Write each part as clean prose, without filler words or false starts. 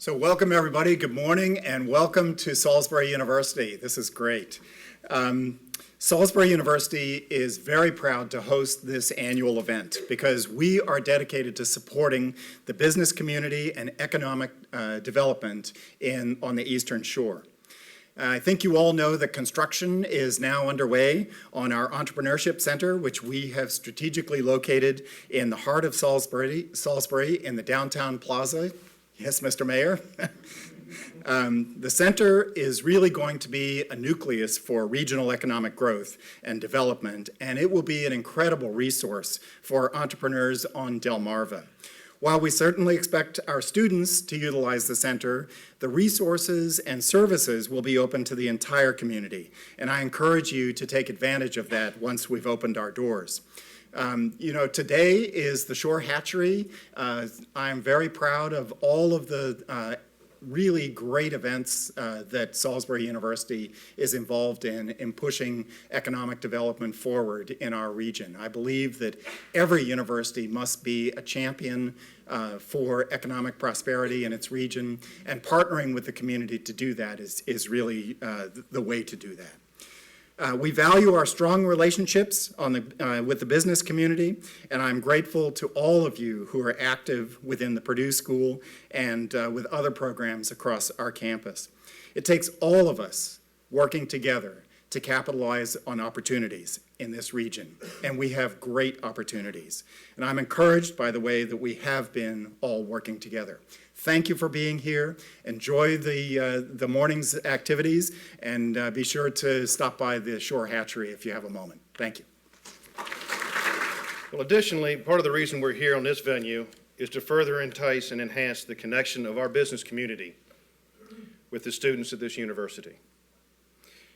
So welcome everybody, good morning, and welcome to Salisbury University. This is great. Salisbury University is very proud to host this annual event because we are dedicated to supporting the business community and economic development on the Eastern Shore. I think you all know that construction is now underway on our Entrepreneurship Center, which we have strategically located in the heart of Salisbury in the downtown plaza. Yes, Mr. Mayor. The center is really going to be a nucleus for regional economic growth and development, and it will be an incredible resource for entrepreneurs on Delmarva. While we certainly expect our students to utilize the center, the resources and services will be open to the entire community, and I encourage you to take advantage of that once we've opened our doors. Today is the Shore Hatchery. I'm very proud of all of the really great events that Salisbury University is involved in pushing economic development forward in our region. I believe that every university must be a champion for economic prosperity in its region, and partnering with the community to do that is really the way to do that. We value our strong relationships with the business community, and I'm grateful to all of you who are active within the Purdue School and with other programs across our campus. It takes all of us working together to capitalize on opportunities in this region, and we have great opportunities. And I'm encouraged by the way that we have been all working together. Thank you for being here. Enjoy the morning's activities, and be sure to stop by the Shore Hatchery if you have a moment. Thank you. Well, additionally, part of the reason we're here on this venue is to further entice and enhance the connection of our business community with the students at this university.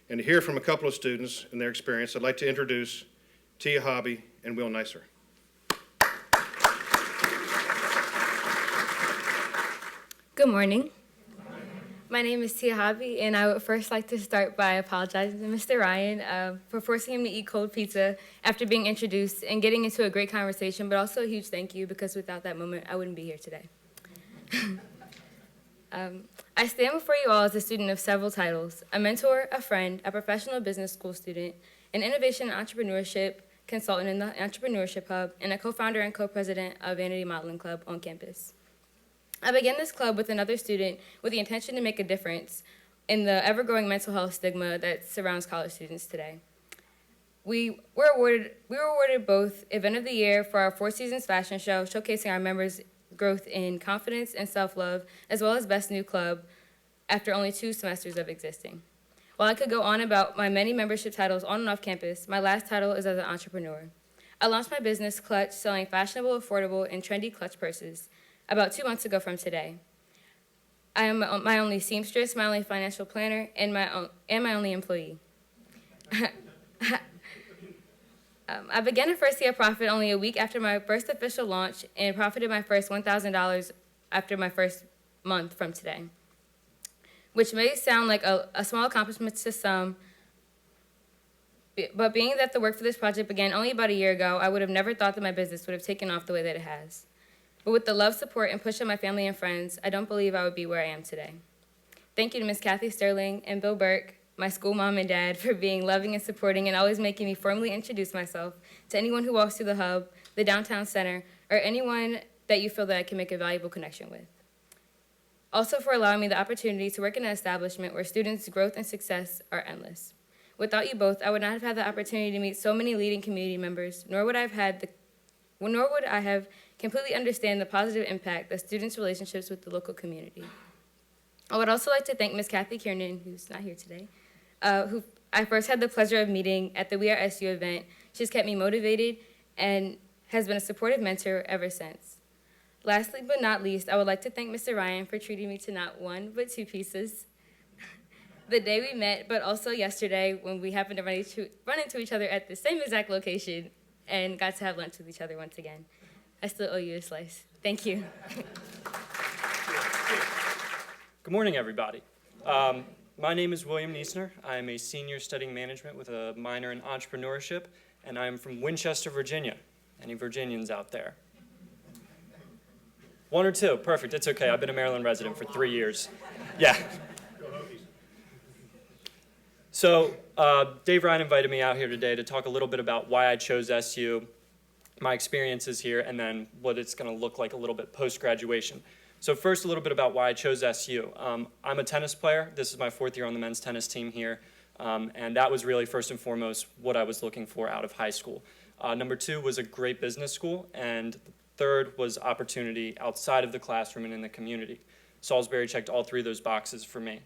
And to hear from a couple of students and their experience, I'd like to introduce Tia Hobby and Will Neisser. Good morning. My name is Tia Hobby, and I would first like to start by apologizing to Mr. Ryan for forcing him to eat cold pizza after being introduced and getting into a great conversation, but also a huge thank you, because without that moment, I wouldn't be here today. I stand before you all as a student of several titles: a mentor, a friend, a professional business school student, an innovation and entrepreneurship consultant in the Entrepreneurship Hub, and a co-founder and co-president of Vanity Modeling Club on campus. I began this club with another student with the intention to make a difference in the ever-growing mental health stigma that surrounds college students today. We were awarded both Event of the Year for our Four Seasons fashion show, showcasing our members' growth in confidence and self-love, as well as Best New Club after only 2 semesters of existing. While I could go on about my many membership titles on and off campus, my last title is as an entrepreneur. I launched my business, Clutch, selling fashionable, affordable, and trendy clutch purses about 2 months ago from today. I am my only seamstress, my only financial planner, and my only employee. I began to first see a profit only a week after my first official launch, and profited my first $1,000 after my first month from today, which may sound like a small accomplishment to some, but being that the work for this project began only about a year ago, I would have never thought that my business would have taken off the way that it has. But with the love, support, and push of my family and friends, I don't believe I would be where I am today. Thank you to Ms. Kathy Sterling and Bill Burke, my school mom and dad, for being loving and supporting and always making me formally introduce myself to anyone who walks through the hub, the downtown center, or anyone that you feel that I can make a valuable connection with. Also for allowing me the opportunity to work in an establishment where students' growth and success are endless. Without you both, I would not have had the opportunity to meet so many leading community members, nor would I have completely understand the positive impact that students' relationships with the local community. I would also like to thank Ms. Kathy Kiernan, who's not here today, who I first had the pleasure of meeting at the We Are SU event. She's kept me motivated and has been a supportive mentor ever since. Lastly but not least, I would like to thank Mr. Ryan for treating me to not 1 but 2 pieces the day we met, but also yesterday when we happened to run into each other at the same exact location and got to have lunch with each other once again. I still owe you a slice. Thank you. Good morning, everybody. My name is William Niesner. I am a senior studying management with a minor in entrepreneurship, and I am from Winchester, Virginia. Any Virginians out there? 1 or 2, perfect. It's okay. I've been a Maryland resident for 3 years. Yeah. So Dave Ryan invited me out here today to talk a little bit about why I chose SU, my experiences here, and then what it's going to look like a little bit post-graduation. So first, a little bit about why I chose SU. I'm a tennis player. This is my 4th year on the men's tennis team here, and that was really first and foremost what I was looking for out of high school. Number 2 was a great business school, and third was opportunity outside of the classroom and in the community. Salisbury checked all 3 of those boxes for me.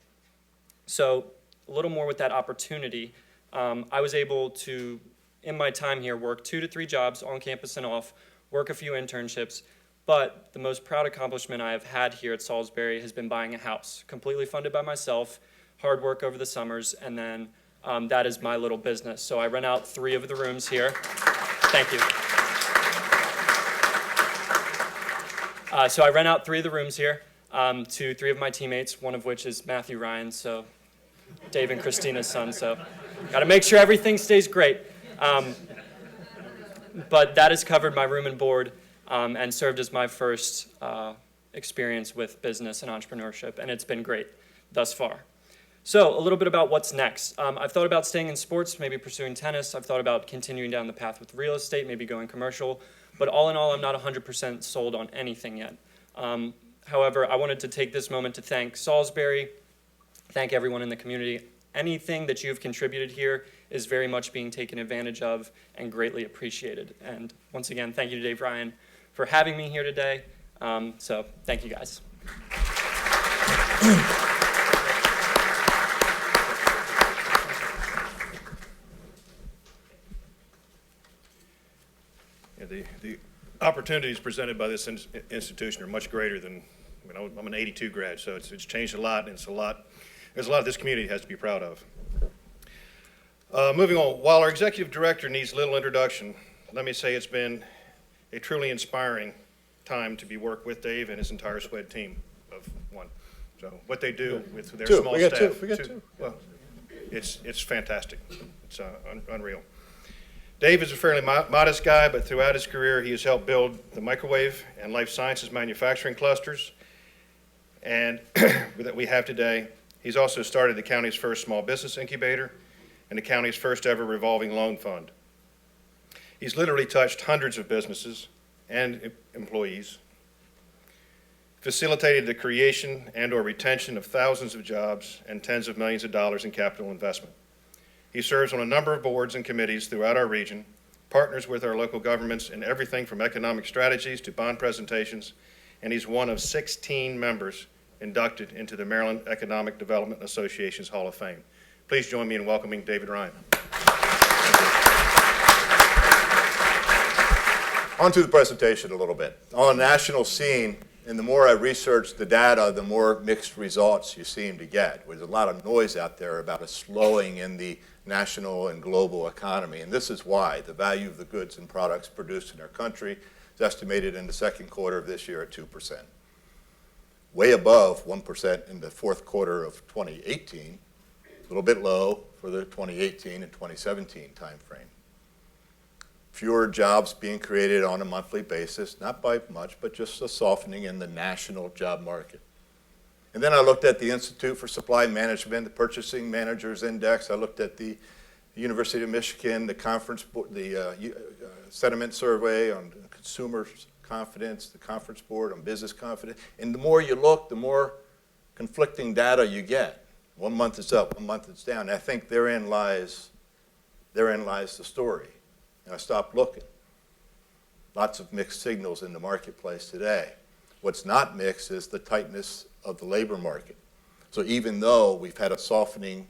So a little more with that opportunity, I was able to, in my time here, work 2 to 3 jobs on campus and off, work a few internships, but the most proud accomplishment I have had here at Salisbury has been buying a house, completely funded by myself, hard work over the summers, and then that is my little business. So I rent out 3 of the rooms here. Thank you. So I rent out 3 of the rooms here to 3 of my teammates, one of which is Matthew Ryan, so Dave and Christina's son, so got to make sure everything stays great. But that has covered my room and board and served as my first experience with business and entrepreneurship, and it's been great thus far. So a little bit about what's next. I've thought about staying in sports, maybe pursuing tennis. I've thought about continuing down the path with real estate, maybe going commercial. But all in all, I'm not 100% sold on anything yet. However, I wanted to take this moment to thank Salisbury, thank everyone in the community. Anything that you've contributed here is very much being taken advantage of and greatly appreciated. And once again, thank you to Dave Ryan for having me here today. So thank you guys. The opportunities presented by this institution are much greater than, I'm an 82 grad, so it's changed a lot, and there's a lot this community has to be proud of. Moving on, while our executive director needs little introduction, let me say it's been a truly inspiring time to be worked with Dave and his entire SWED team of 1. So what they do with their small staff. We got two. Well, it's fantastic. It's unreal. Dave is a fairly modest guy, but throughout his career, he has helped build the microwave and life sciences manufacturing clusters and that we have today. He's also started the county's first small business incubator and the county's first ever revolving loan fund. He's literally touched hundreds of businesses and employees, facilitated the creation and or retention of thousands of jobs and tens of millions of dollars in capital investment. He serves on a number of boards and committees throughout our region, partners with our local governments in everything from economic strategies to bond presentations, and he's one of 16 members inducted into the Maryland Economic Development Association's Hall of Fame. Please join me in welcoming David Ryan. On to the presentation a little bit. On a national scene, and the more I research the data, the more mixed results you seem to get. There's a lot of noise out there about a slowing in the national and global economy, and this is why. The value of the goods and products produced in our country is estimated in the second quarter of this year at 2%. Way above 1% in the fourth quarter of 2018, a little bit low for the 2018 and 2017 timeframe. Fewer jobs being created on a monthly basis, not by much, but just a softening in the national job market. And then I looked at the Institute for Supply Management, the Purchasing Managers Index. I looked at the University of Michigan, the conference, the sentiment survey on consumer confidence, the conference board on business confidence. And the more you look, the more conflicting data you get. 1 month it's up, 1 month it's down. And I think therein lies the story. And I stopped looking. Lots of mixed signals in the marketplace today. What's not mixed is the tightness of the labor market. So even though we've had a softening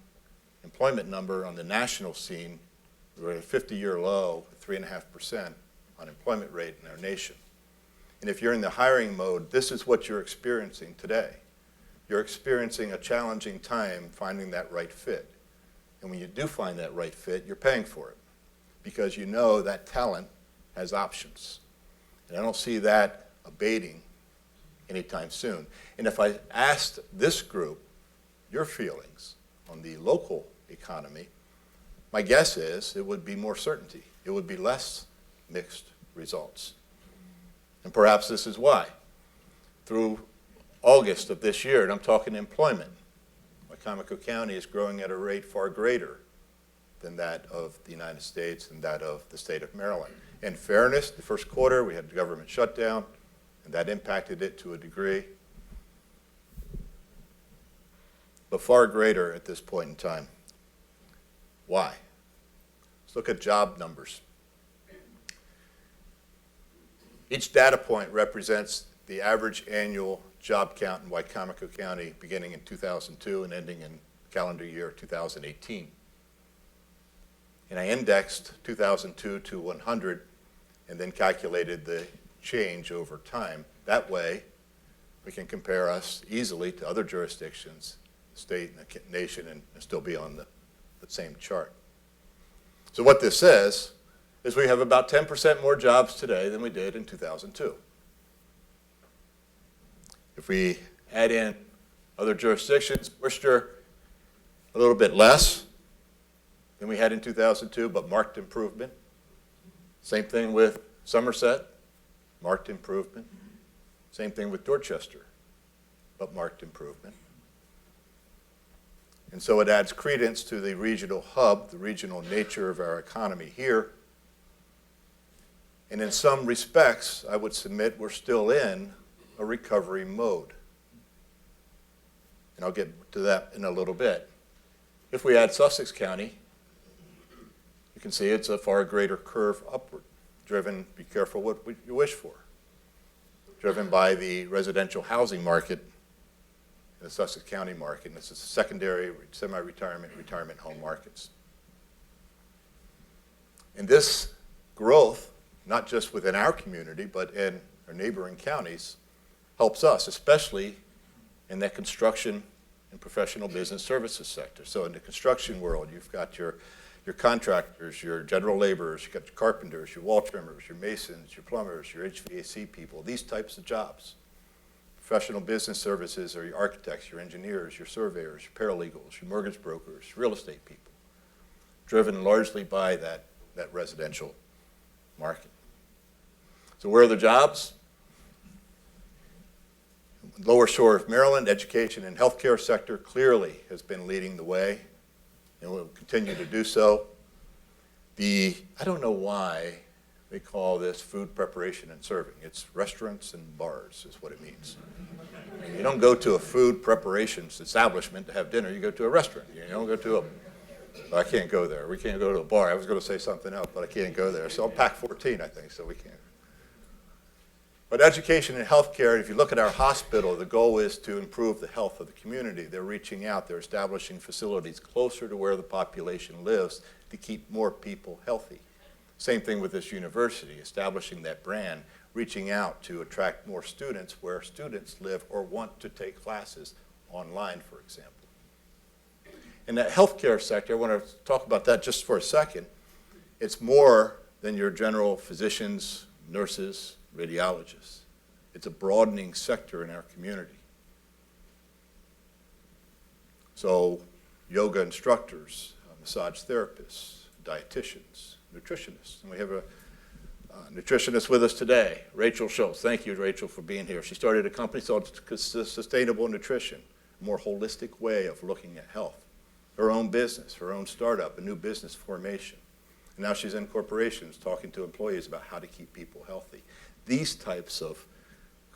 employment number on the national scene, we're at a 50-year low, 3.5% unemployment rate in our nation. And if you're in the hiring mode, this is what you're experiencing today. You're experiencing a challenging time finding that right fit. And when you do find that right fit, you're paying for it because you know that talent has options. And I don't see that abating anytime soon. And if I asked this group your feelings on the local economy, my guess is it would be more certainty. It would be less mixed results. And perhaps this is why. through August of this year, and I'm talking employment, Wicomico County is growing at a rate far greater than that of the United States and that of the state of Maryland. In fairness, the first quarter we had the government shutdown, and that impacted it to a degree, but far greater at this point in time. Why? Let's look at job numbers. Each data point represents the average annual job count in Wicomico County beginning in 2002 and ending in calendar year 2018. And I indexed 2002 to 100 and then calculated the change over time. That way, we can compare us easily to other jurisdictions, the state and the nation, and still be on the same chart. So what this says is we have about 10% more jobs today than we did in 2002. If we add in other jurisdictions, Worcester, a little bit less than we had in 2002, but marked improvement. Same thing with Somerset, marked improvement. Same thing with Dorchester, but marked improvement. And so it adds credence to the regional hub, the regional nature of our economy here. And in some respects, I would submit we're still in a recovery mode. And I'll get to that in a little bit. If we add Sussex County, you can see it's a far greater curve upward, driven, be careful what you wish for, driven by the residential housing market, the Sussex County market, and this is secondary, semi-retirement, retirement home markets. And this growth, not just within our community, but in our neighboring counties, helps us, especially in that construction and professional business services sector. So in the construction world, you've got your contractors, your general laborers, you've got your carpenters, your wall trimmers, your masons, your plumbers, your HVAC people, these types of jobs. Professional business services are your architects, your engineers, your surveyors, your paralegals, your mortgage brokers, real estate people, driven largely by that residential market. So where are the jobs? Lower Shore of Maryland, education and healthcare sector clearly has been leading the way and will continue to do so. I don't know why they call this food preparation and serving. It's restaurants and bars is what it means. You don't go to a food preparations establishment to have dinner. You go to a restaurant. You don't go to I can't go there. We can't go to a bar. I was going to say something else, but I can't go there. So I'm pack 14, I think, so we can't. But education and healthcare, if you look at our hospital, the goal is to improve the health of the community. They're reaching out. They're establishing facilities closer to where the population lives to keep more people healthy. Same thing with this university, establishing that brand, reaching out to attract more students where students live or want to take classes online, for example. In that healthcare sector, I want to talk about that just for a second. It's more than your general physicians, nurses, radiologists. It's a broadening sector in our community. So yoga instructors, massage therapists, dietitians, nutritionists. And we have a nutritionist with us today, Rachel Schultz. Thank you, Rachel, for being here. She started a company called Sustainable Nutrition, a more holistic way of looking at health. Her own business, her own startup, a new business formation. And now she's in corporations talking to employees about how to keep people healthy. These types of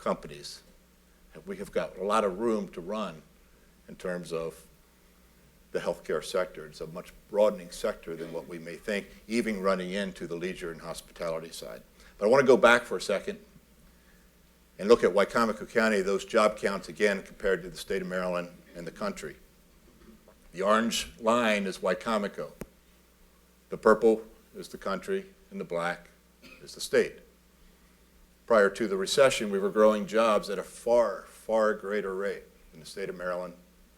companies, we have got a lot of room to run in terms of the healthcare sector. It's a much broadening sector than what we may think, even running into the leisure and hospitality side. But I want to go back for a second and look at Wicomico County, those job counts again compared to the state of Maryland and the country. The orange line is Wicomico. The purple is the country, and the black is the state. Prior to the recession, we were growing jobs at a far, far greater rate in the state of Maryland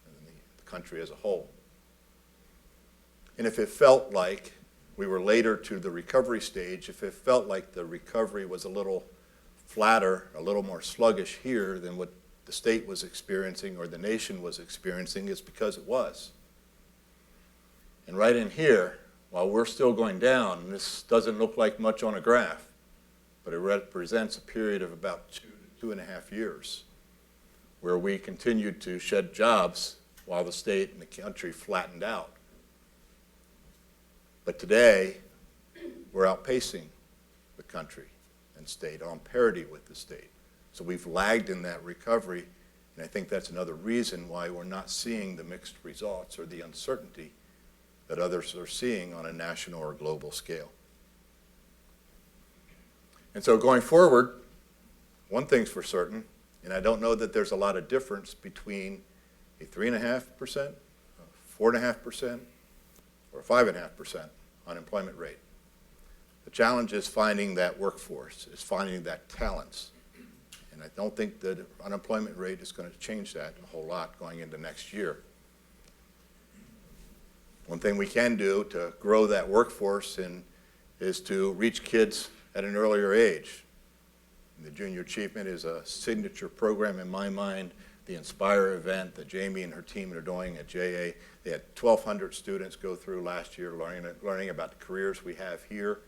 and the country as a whole. And if it felt like we were later to the recovery stage, if it felt like the recovery was a little flatter, a little more sluggish here than what the state was experiencing or the nation was experiencing, it's because it was. And right in here, while we're still going down, and this doesn't look like much on a graph, but it represents a period of about 2.5 years where we continued to shed jobs while the state and the country flattened out. But today, we're outpacing the country and state, on parity with the state. So we've lagged in that recovery, and I think that's another reason why we're not seeing the mixed results or the uncertainty that others are seeing on a national or global scale. And so going forward, one thing's for certain, and I don't know that there's a lot of difference between a 3.5%, 4.5%, or 5.5% unemployment rate. The challenge is finding that workforce, is finding that talent. And I don't think the unemployment rate is going to change that a whole lot going into next year. One thing we can do to grow that workforce is to reach kids at an earlier age. And the Junior Achievement is a signature program in my mind. The Inspire event that Jamie and her team are doing at JA, they had 1,200 students go through last year learning about the careers we have here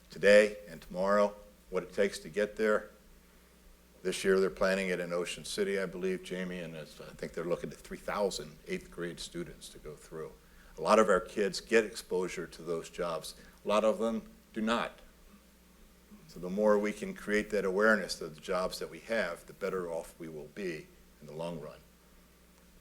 today and tomorrow, what it takes to get there. This year they're planning it in Ocean City, I believe, Jamie, and I think they're looking at 3,000 eighth grade students to go through. A lot of our kids get exposure to those jobs. A lot of them do not. So the more we can create that awareness of the jobs that we have, the better off we will be in the long run.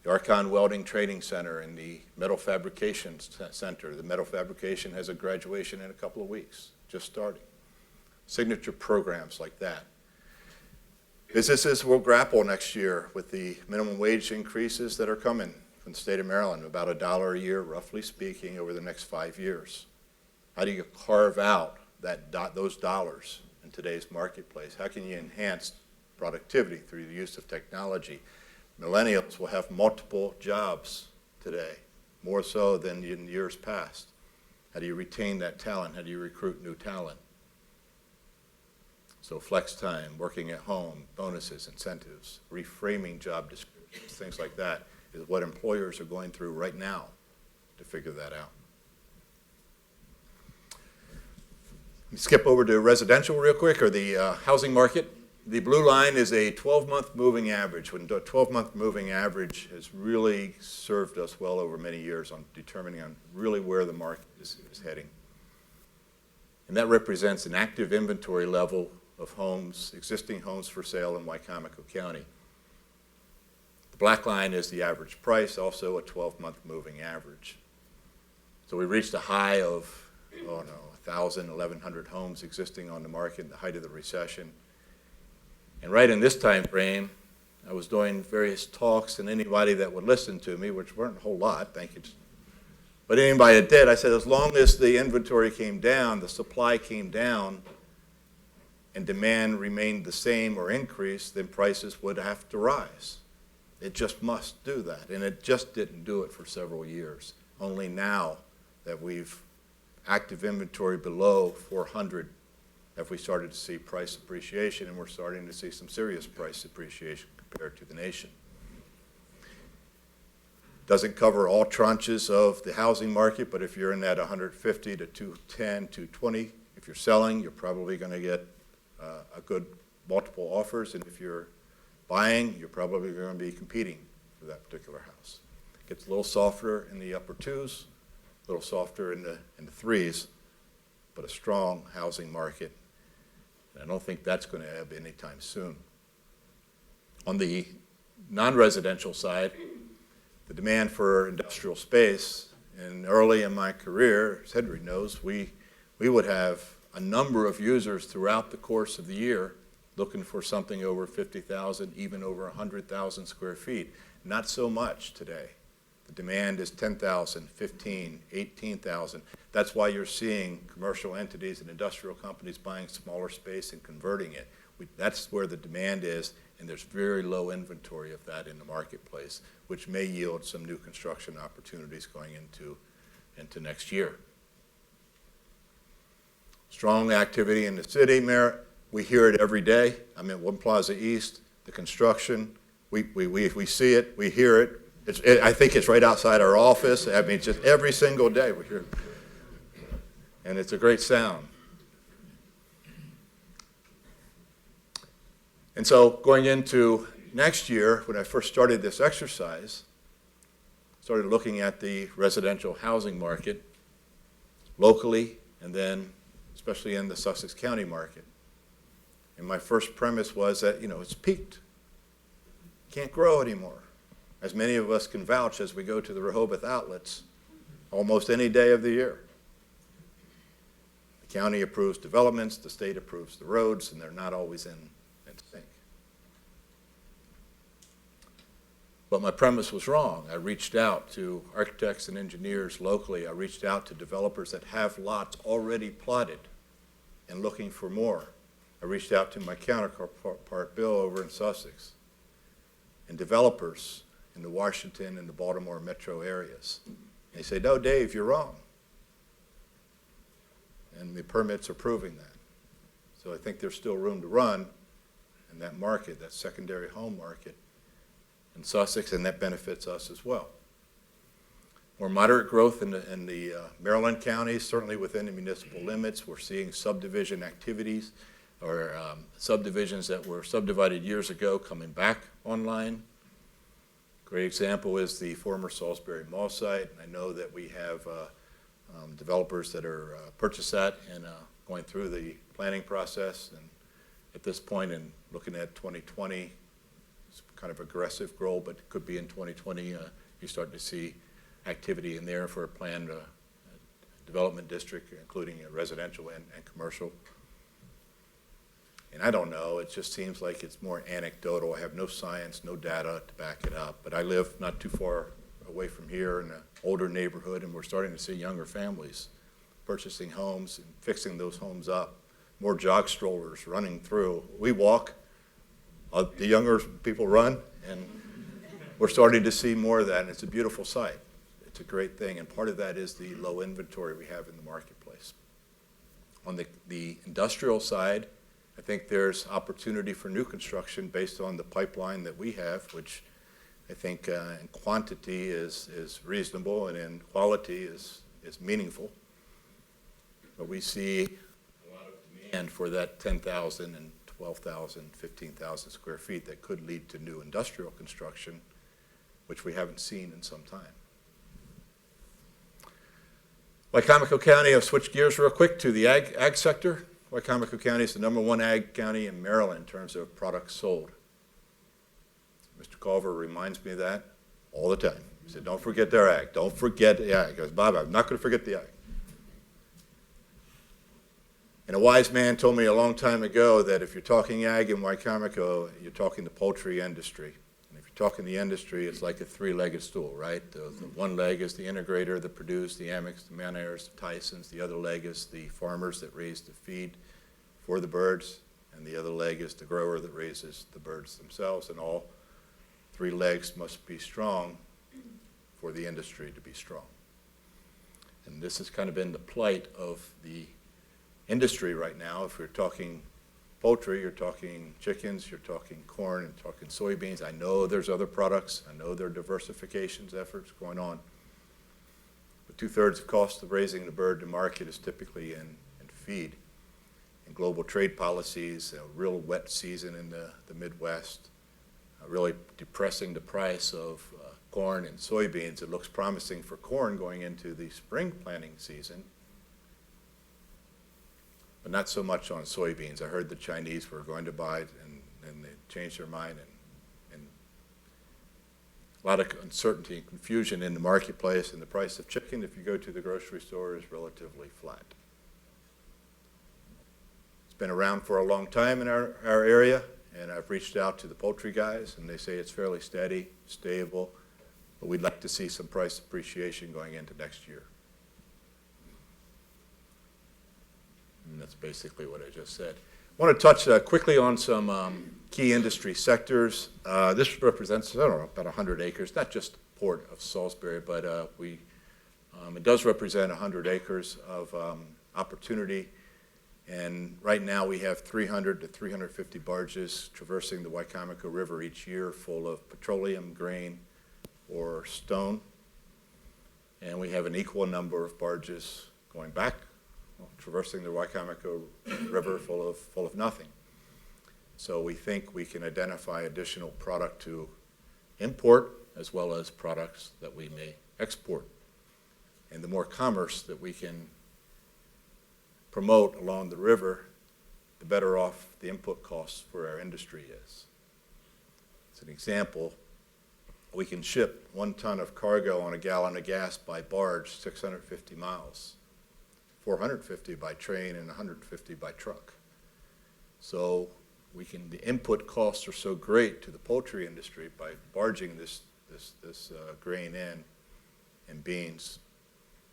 The Archon Welding Training Center and the Metal Fabrication Center. The metal fabrication has a graduation in a couple of weeks, just starting. Signature programs like that. Businesses will grapple next year with the minimum wage increases that are coming from the state of Maryland, about $1 a year, roughly speaking, over the next 5 years. How do you carve out those dollars in today's marketplace? How can you enhance productivity through the use of technology? Millennials will have multiple jobs today, more so than in years past. How do you retain that talent? How do you recruit new talent? So flex time, working at home, bonuses, incentives, reframing job descriptions, things like that is what employers are going through right now to figure that out. Skip over to residential real quick, or the housing market. The blue line is a 12-month moving average. When the 12-month moving average has really served us well over many years on determining on really where the market is heading. And that represents an active inventory level of homes, existing homes for sale in Wicomico County. The black line is the average price, also a 12-month moving average. So we reached a high of, 1,000, 1,100 homes existing on the market in the height of the recession. And right in this time frame, I was doing various talks, and anybody that would listen to me, which weren't a whole lot, thank you. But anybody that did, I said, as long as the inventory came down, the supply came down, and demand remained the same or increased, then prices would have to rise. It just must do that, and it just didn't do it for several years. Only now that we've active inventory below 400 have we started to see price appreciation, and we're starting to see some serious price appreciation compared to the nation. Doesn't cover all tranches of the housing market, but if you're in that 150 to 210, 220, if you're selling, you're probably going to get a good multiple offers, and if you're buying, you're probably going to be competing for that particular house. It gets a little softer in the upper twos, a little softer in the threes, but a strong housing market. And I don't think that's going to ebb anytime soon. On the non-residential side, the demand for industrial space, and early in my career, as Henry knows, we would have a number of users throughout the course of the year looking for something over 50,000, even over 100,000 square feet. Not so much today. The demand is 10,000, 15, 18,000. That's why you're seeing commercial entities and industrial companies buying smaller space and converting it. That's where the demand is, and there's very low inventory of that in the marketplace, which may yield some new construction opportunities going into next year. Strong activity in the city, Mayor. We hear it every day. I'm at One Plaza East, the construction. We see it, we hear it. I think it's right outside our office. I mean, just every single day we hear it. And it's a great sound. And so going into next year, when I first started this exercise, started looking at the residential housing market locally and then especially in the Sussex County market. And my first premise was that, it's peaked. Can't grow anymore. As many of us can vouch as we go to the Rehoboth outlets almost any day of the year. The county approves developments, the state approves the roads, and they're not always in sync. But my premise was wrong. I reached out to architects and engineers locally. I reached out to developers that have lots already plotted and looking for more. I reached out to my counterpart, Bill, over in Sussex, and developers in the Washington and the Baltimore metro areas. They say, no, Dave, you're wrong. And the permits are proving that. So I think there's still room to run in that market, that secondary home market in Sussex, and that benefits us as well. More moderate growth in the Maryland counties, certainly within the municipal limits. We're seeing subdivision activities or subdivisions that were subdivided years ago coming back online. Great example is the former Salisbury Mall site. I know that we have developers that are purchased that and going through the planning process. And at this point, in looking at 2020, it's kind of aggressive goal, but it could be in 2020 you're starting to see activity in there for a planned development district, including residential and commercial. And I don't know, it just seems like it's more anecdotal. I have no science, no data to back it up. But I live not too far away from here in an older neighborhood, and we're starting to see younger families purchasing homes and fixing those homes up. More jog strollers running through. We walk, the younger people run, and we're starting to see more of that, and it's a beautiful sight. It's a great thing, and part of that is the low inventory we have in the marketplace. On the industrial side, I think there's opportunity for new construction based on the pipeline that we have, which I think in quantity is reasonable and in quality is meaningful. But we see a lot of demand for that 10,000 and 12,000, 15,000 square feet that could lead to new industrial construction, which we haven't seen in some time. Wicomico County, I'll switch gears real quick to the ag sector. Wicomico County is the #1 ag county in Maryland in terms of products sold. Mr. Culver reminds me of that all the time. He said, don't forget their ag. Don't forget the ag. He goes, Bob, I'm not going to forget the ag. And a wise man told me a long time ago that if you're talking ag in Wicomico, you're talking the poultry industry. And if you're talking the industry, it's like a three-legged stool, right? The one leg is the integrator, the Purdue's, the Amex, the Manairs, the Tysons. The other leg is the farmers that raise the feed for the birds. And the other leg is the grower that raises the birds themselves. And all three legs must be strong for the industry to be strong. And this has kind of been the plight of the industry right now. If you're talking poultry, you're talking chickens, you're talking corn, and talking soybeans. I know there's other products. I know there are diversifications efforts going on. But 2/3 of cost of raising the bird to market is typically in feed. And global trade policies, a real wet season in the Midwest, really depressing the price of corn and soybeans. It looks promising for corn going into the spring planting season, but not so much on soybeans. I heard the Chinese were going to buy it, and they changed their mind, and a lot of uncertainty and confusion in the marketplace. And the price of chicken, if you go to the grocery store, is relatively flat. It's been around for a long time in our area, and I've reached out to the poultry guys, and they say it's fairly steady, stable, but we'd like to see some price appreciation going into next year. And that's basically what I just said. I want to touch quickly on some key industry sectors. This represents, I don't know, about 100 acres, not just the Port of Salisbury, but it does represent 100 acres of opportunity. And right now we have 300 to 350 barges traversing the Wicomico River each year full of petroleum, grain, or stone. And we have an equal number of barges going back, traversing the Wicomico River full of nothing. So we think we can identify additional product to import as well as products that we may export. And the more commerce that we can promote along the river, the better off the input costs for our industry is. As an example, we can ship 1 ton of cargo on a gallon of gas by barge 650 miles, 450 by train, and 150 by truck. So the input costs are so great to the poultry industry by barging this grain in and beans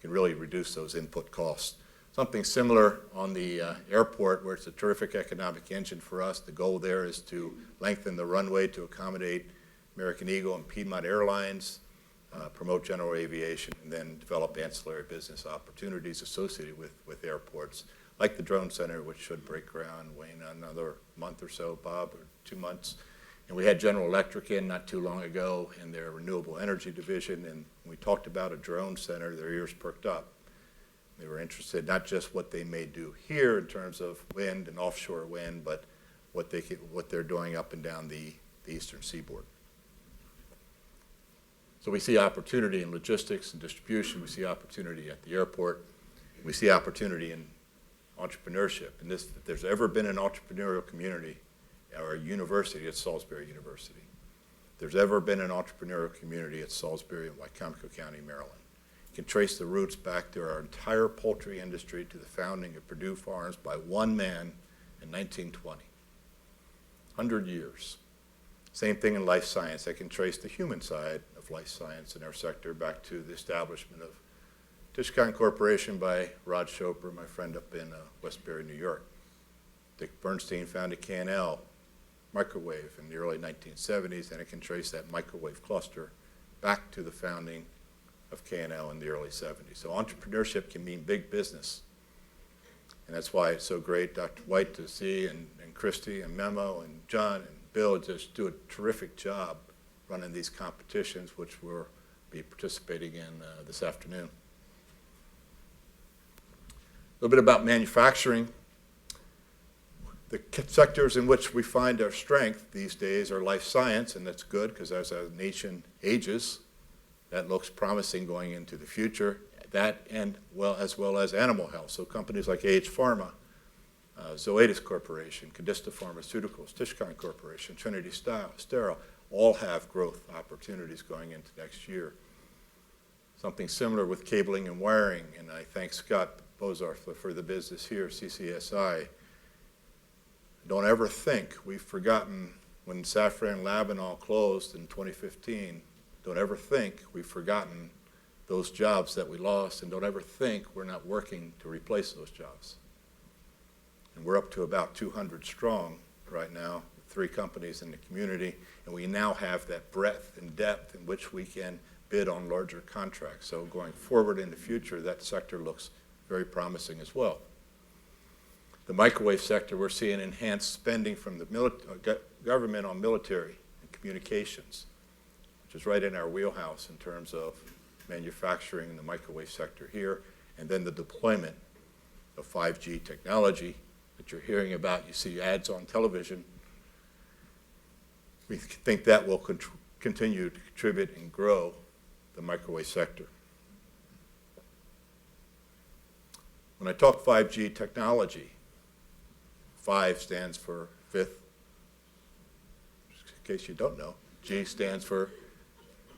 can really reduce those input costs. Something similar on the airport, where it's a terrific economic engine for us. The goal there is to lengthen the runway to accommodate American Eagle and Piedmont Airlines, promote general aviation, and then develop ancillary business opportunities associated with airports, like the drone center, which should break ground, Wayne, another month or so, Bob, or 2 months. And we had General Electric in not too long ago in their renewable energy division, and we talked about a drone center, their ears perked up. They were interested not just what they may do here in terms of wind and offshore wind, but what they're doing up and down the eastern seaboard. So we see opportunity in logistics and distribution. We see opportunity at the airport. We see opportunity in entrepreneurship. And if there's ever been an entrepreneurial community or a university, it's Salisbury University. If there's ever been an entrepreneurial community, it's Salisbury-Wicomico County, Maryland. You can trace the roots back to our entire poultry industry, to the founding of Purdue Farms by one man in 1920. 100 years. Same thing in life science. I can trace the human side of life science in our sector back to the establishment of Tishcon Corporation by Rod Schoper, my friend up in Westbury, New York. Dick Bernstein founded K&L Microwave in the early 1970s, and I can trace that microwave cluster back to the founding of K&L in the early 70s. So entrepreneurship can mean big business. And that's why it's so great, Dr. White, to see, and Christy, and Memo, and John, and Bill just do a terrific job running these competitions, which we'll be participating in this afternoon. A little bit about manufacturing. The sectors in which we find our strength these days are life science, and that's good, because as our nation ages, that looks promising going into the future. That, and as well as animal health. So companies like AH Pharma, Zoetis Corporation, Cadista Pharmaceuticals, Tishcon Corporation, Trinity Sterile, all have growth opportunities going into next year. Something similar with cabling and wiring, and I thank Scott Bozarth for the business here, CCSI. Don't ever think we've forgotten when Safran Labanol closed in 2015. Don't ever think we've forgotten those jobs that we lost, and don't ever think we're not working to replace those jobs. And we're up to about 200 strong right now, 3 companies in the community, and we now have that breadth and depth in which we can bid on larger contracts. So going forward in the future, that sector looks very promising as well. The microwave sector, we're seeing enhanced spending from the government on military and communications, which is right in our wheelhouse in terms of manufacturing in the microwave sector here, and then the deployment of 5G technology that you're hearing about. You see ads on television. We think that will continue to contribute and grow the microwave sector. When I talk 5G technology, 5 stands for fifth, in case you don't know. G stands for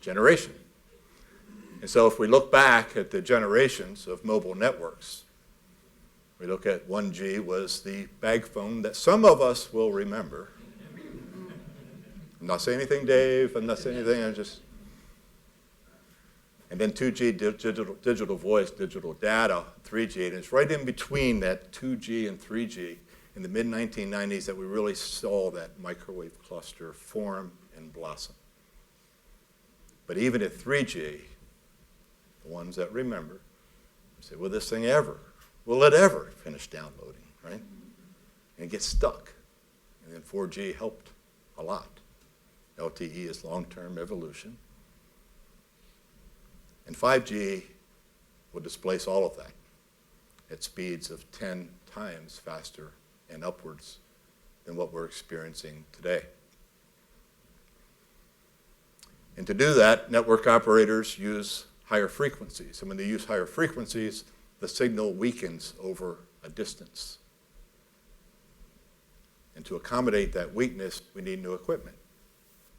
generation. And so if we look back at the generations of mobile networks, we look at 1G was the bag phone that some of us will remember. I'm not saying anything, Dave. I'm not saying anything. I'm just. And then 2G, digital voice, digital data, 3G. And it's right in between that 2G and 3G in the mid-1990s that we really saw that microwave cluster form and blossom. But even at 3G, the ones that remember say, will this thing ever, will it ever finish downloading, right? And get stuck. And then 4G helped a lot. LTE is long-term evolution. And 5G will displace all of that at speeds of 10 times faster and upwards than what we're experiencing today. And to do that, network operators use higher frequencies. And when they use higher frequencies, the signal weakens over a distance. And to accommodate that weakness, we need new equipment.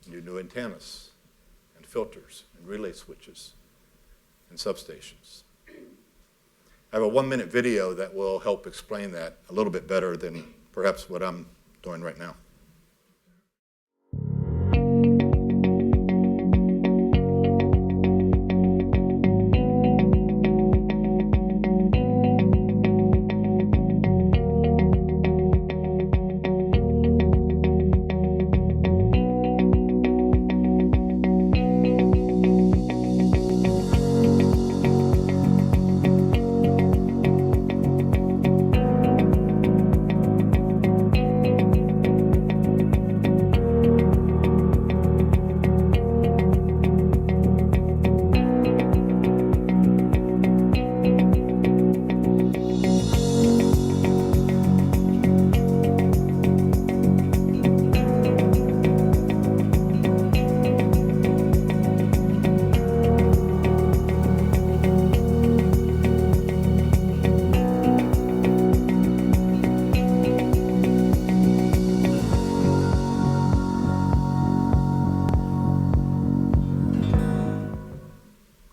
We need new antennas and filters and relay switches and substations. I have a 1-minute video that will help explain that a little bit better than perhaps what I'm doing right now.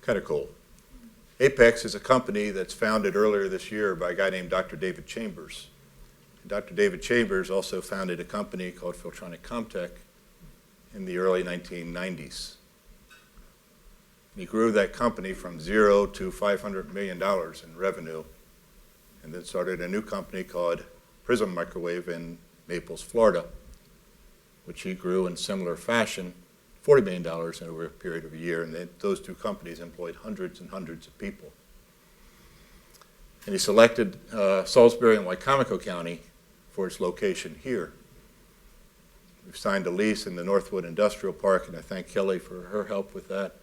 Kind of cool. Apex is a company that's founded earlier this year by a guy named Dr. David Chambers. And Dr. David Chambers also founded a company called Filtronic Comtech in the early 1990s. He grew that company from 0 to $500 million in revenue, and then started a new company called Prism Microwave in Naples, Florida, which he grew in similar fashion, $40 million over a period of a year, and those two companies employed hundreds and hundreds of people. And he selected Salisbury and Wicomico County for its location here. We've signed a lease in the Northwood Industrial Park, and I thank Kelly for her help with that.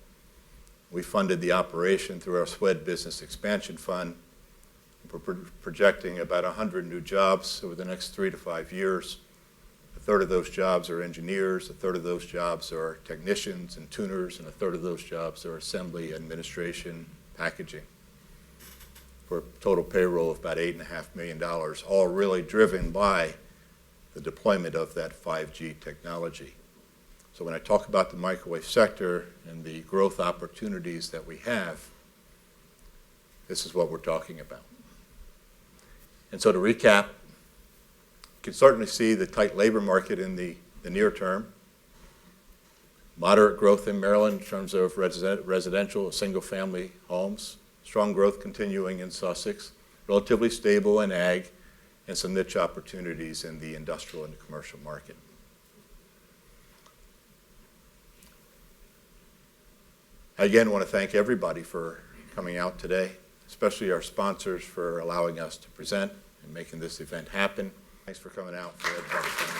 We funded the operation through our SWED Business Expansion Fund. We're projecting about 100 new jobs over the next 3 to 5 years. A third of those jobs are engineers, a third of those jobs are technicians and tuners, and a third of those jobs are assembly, administration, packaging, for a total payroll of about $8.5 million, all really driven by the deployment of that 5G technology. So when I talk about the microwave sector and the growth opportunities that we have, this is what we're talking about. And so to recap, you can certainly see the tight labor market in the near term, moderate growth in Maryland in terms of residential single-family homes, strong growth continuing in Sussex, relatively stable in ag, and some niche opportunities in the industrial and the commercial market. I again want to thank everybody for coming out today, especially our sponsors for allowing us to present and making this event happen. Thanks for coming out. For everybody.